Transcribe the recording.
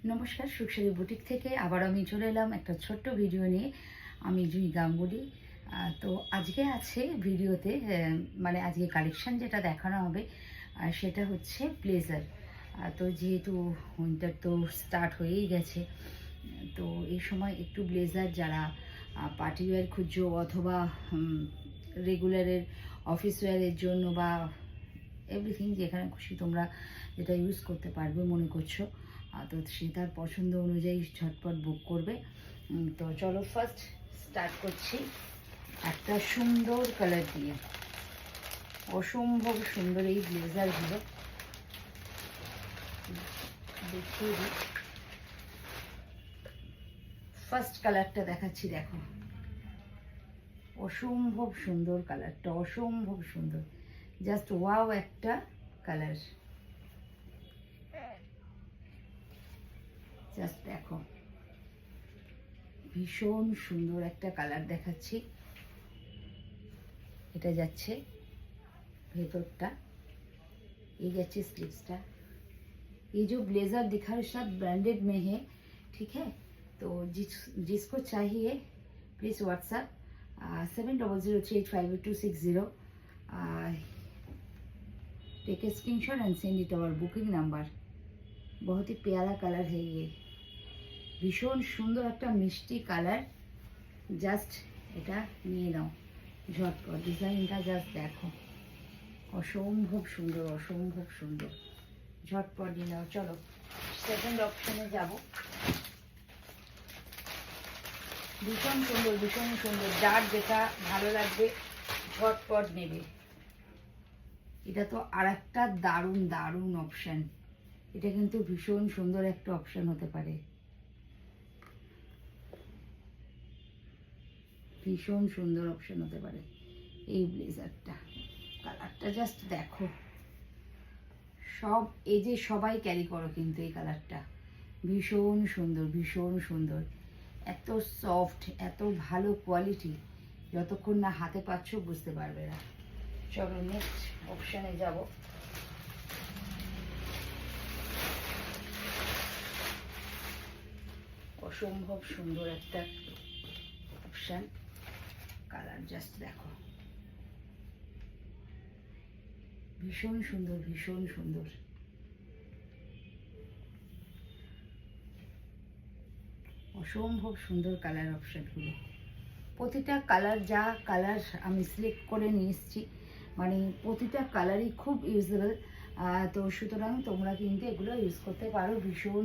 নমস্কার, সুখসারি বুটিক থেকে আবার আমি চলে এলাম একটা ছোট্ট ভিডিও নিয়ে। আমি জুই গাঙ্গুলি। তো আজকে আছে ভিডিওতে মানে আজকে কালেকশান যেটা দেখানো হবে সেটা হচ্ছে ব্লেজার। তো যেহেতু উইন্টার তো স্টার্ট হয়েই গেছে, তো এই সময় একটু ব্লেজার যারা পার্টি ওয়্যার খুঁজছো অথবা রেগুলারের অফিস ওয়্যারের জন্য বা এভরিথিং যেখানে খুশি তোমরা যেটা ইউজ করতে পারবে মনে করছো, তো সে তার পছন্দ অনুযায়ী ঝটপট বুক করবে। তো চলো ফার্স্ট স্টার্ট করছি একটা সুন্দর কালার দিয়ে। অসম্ভব সুন্দর এই ব্লেজারগুলো দেখিয়ে দিই। ফার্স্ট কালারটা দেখাচ্ছি, দেখো অসম্ভব সুন্দর কালারটা, অসম্ভব সুন্দর, জাস্ট ওয়াও একটা কালার। জাস্ট দেখো, ভীষণ সুন্দর একটা কালার দেখাচ্ছি। এটা যাচ্ছে ভেতরটা, ये যাচ্ছে स्लीव्सটা। ये जो ब्लेज़र दिखा है सब ब्रांडेड में है, ठीक है। तो जिसको चाहिए please WhatsApp 7003858260, take a screenshot and send it our booking number. बहुत ही प्यारा कलर है ये, ভীষণ সুন্দর একটা মিষ্টি কালার। জাস্ট এটা নিয়ে নাও ঝটপট। ডিজাইনটা জাস্ট দেখো, অসম্ভব সুন্দর, অসম্ভব সুন্দর। ঝটপট নিয়ে নাও। চলো সেকেন্ড অপশনে যাব। ভীষণ সুন্দর, ভীষণ সুন্দর, যার যেটা ভালো লাগবে ঝটপট নেবে। এটা তো আর একটা দারুণ দারুণ অপশান। এটা কিন্তু ভীষণ সুন্দর একটা অপশান হতে পারে, ভীষণ সুন্দর অপশন হতে পারে এই ব্লেজারটা। কালারটা জাস্ট দেখো, সব এই যে সবাই ক্যারি করো কিন্তু এই কালারটা ভীষণ সুন্দর, ভীষণ সুন্দর। এত সফট, এত ভালো কোয়ালিটি, যতক্ষণ না হাতে পাচ্ছ বুঝতে পারবে না। চলো নেক্সট অপশানে যাব। অসম্ভব সুন্দর একটা অপশান, কালার জাস্ট দেখো, ভীষণ সুন্দর, ভীষণ সুন্দর। অসম্ভব সুন্দর কালার অপশানগুলো। প্রতিটা কালার, যা কালার আমি সিলেক্ট করে নিয়ে এসেছি, মানে প্রতিটা কালারই খুব ইউজেবল। তো সুতরাং তোমরা কিন্তু এগুলো ইউজ করতে পারো। ভীষণ